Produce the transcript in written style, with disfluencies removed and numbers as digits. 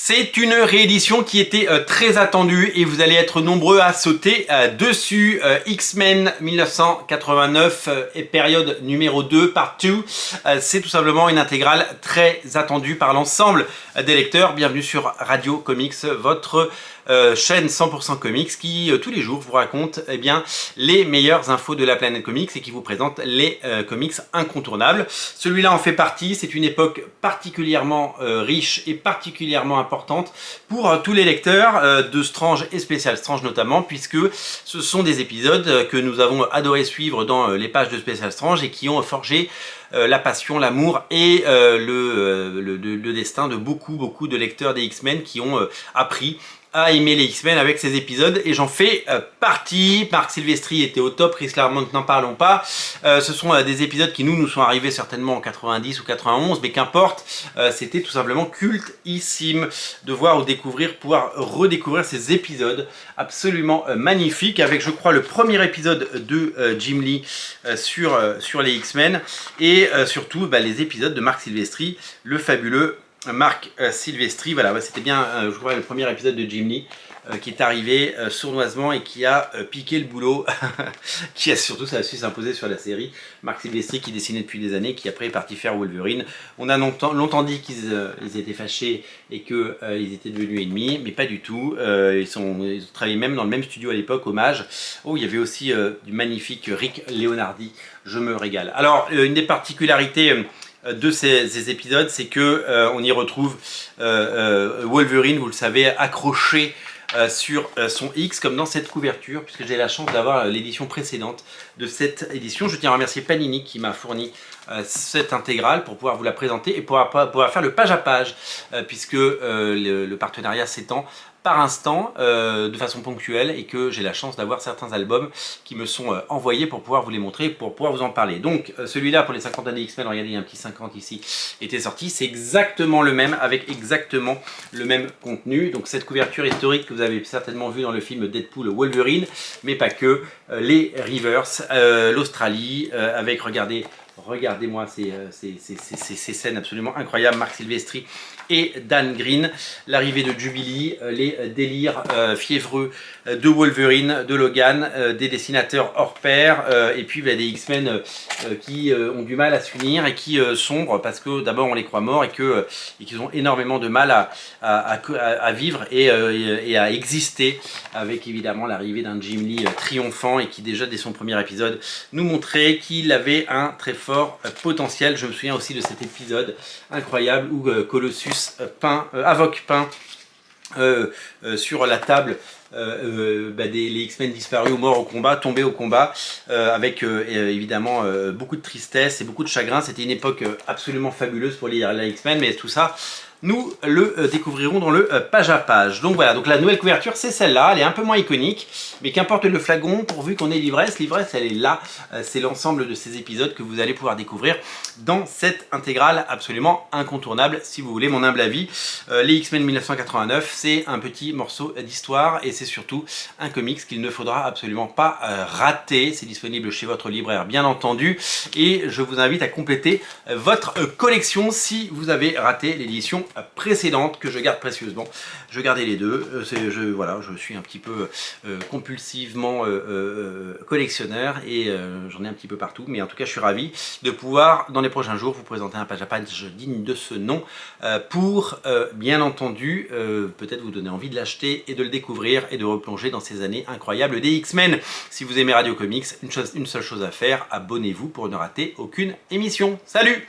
C'est une réédition qui était très attendue et vous allez être nombreux à sauter dessus. X-Men 1989 et période numéro 2, part 2. C'est tout simplement une intégrale très attendue par l'ensemble des lecteurs. Bienvenue sur Radio Comics, votre chaîne 100% comics qui tous les jours vous raconte les meilleures infos de la planète comics et qui vous présente les comics incontournables. Celui-là en fait partie. C'est une époque particulièrement riche et particulièrement importante pour tous les lecteurs de Strange et Special Strange notamment, puisque ce sont des épisodes que nous avons adoré suivre dans les pages de Special Strange et qui ont forgé la passion, l'amour et le destin de beaucoup de lecteurs des X-Men qui ont appris à aimer les X-Men avec ces épisodes, et j'en fais partie. Marc Silvestri était au top, Chris Claremont n'en parlons pas. Ce sont des épisodes qui nous sont arrivés certainement en 90 ou 91, mais qu'importe, c'était tout simplement cultissime de voir ou découvrir, pouvoir redécouvrir ces épisodes absolument magnifiques, avec je crois le premier épisode de Jim Lee sur les X-Men, et surtout les épisodes de Marc Silvestri, le fabuleux Marc Silvestri. Voilà, c'était bien je crois le premier épisode de Jim Lee qui est arrivé sournoisement et qui a piqué le boulot qui a surtout ça a su s'imposer sur la série. Marc Silvestri qui dessinait depuis des années, qui après est parti faire Wolverine. On a longtemps dit qu'ils étaient fâchés et qu'ils étaient devenus ennemis, mais pas du tout. Ils travaillaient même dans le même studio à l'époque, Hommage. Oh, il y avait aussi du magnifique Rick Leonardi. Je me régale. Alors une des particularités de ces épisodes, c'est que on y retrouve Wolverine, vous le savez, accroché sur son X, comme dans cette couverture, puisque j'ai la chance d'avoir l'édition précédente de cette édition. Je tiens à remercier Panini qui m'a fourni cette intégrale pour pouvoir vous la présenter et pouvoir faire le page à page, puisque le partenariat s'étend par instant, de façon ponctuelle, et que j'ai la chance d'avoir certains albums qui me sont envoyés pour pouvoir vous les montrer, pour pouvoir vous en parler. Donc celui-là pour les 50 années X-Men, regardez, il y a un petit 50 ici, était sorti, c'est exactement le même, avec exactement le même contenu. Donc cette couverture historique que vous avez certainement vu dans le film Deadpool Wolverine, mais pas que, les Rivers, l'Australie, avec, regardez-moi ces scènes absolument incroyables, Marc Silvestri et Dan Green, l'arrivée de Jubilee, les délires fiévreux de Wolverine, de Logan, des dessinateurs hors pair, et puis des X-Men qui ont du mal à s'unir et qui sombrent parce que d'abord on les croit morts et qu'ils ont énormément de mal à vivre et à exister, avec évidemment l'arrivée d'un Jim Lee triomphant et qui déjà dès son premier épisode nous montrait qu'il avait un très fort potentiel. Je me souviens aussi de cet épisode incroyable où Colossus Avoc peint sur la table les X-Men disparus ou morts au combat, tombés au combat, avec évidemment beaucoup de tristesse et beaucoup de chagrin. C'était une époque absolument fabuleuse pour les X-Men, mais tout ça nous le découvrirons dans le page à page. Donc voilà, donc la nouvelle couverture c'est celle-là, elle est un peu moins iconique, mais qu'importe le flagon, pourvu qu'on ait l'ivresse elle est là, c'est l'ensemble de ces épisodes que vous allez pouvoir découvrir dans cette intégrale absolument incontournable, si vous voulez mon humble avis. Les X-Men 1989, c'est un petit morceau d'histoire et c'est surtout un comics qu'il ne faudra absolument pas rater. C'est disponible chez votre libraire bien entendu, et je vous invite à compléter votre collection si vous avez raté l'édition précédente que je garde précieusement. Je gardais les deux, voilà, je suis un petit peu compulsivement collectionneur et j'en ai un petit peu partout, mais en tout cas je suis ravi de pouvoir dans les prochains jours vous présenter un page à page digne de ce nom pour bien entendu peut-être vous donner envie de l'acheter et de le découvrir et de replonger dans ces années incroyables des X-Men. Si vous aimez Radio Comics, une seule chose à faire, abonnez-vous pour ne rater aucune émission. Salut!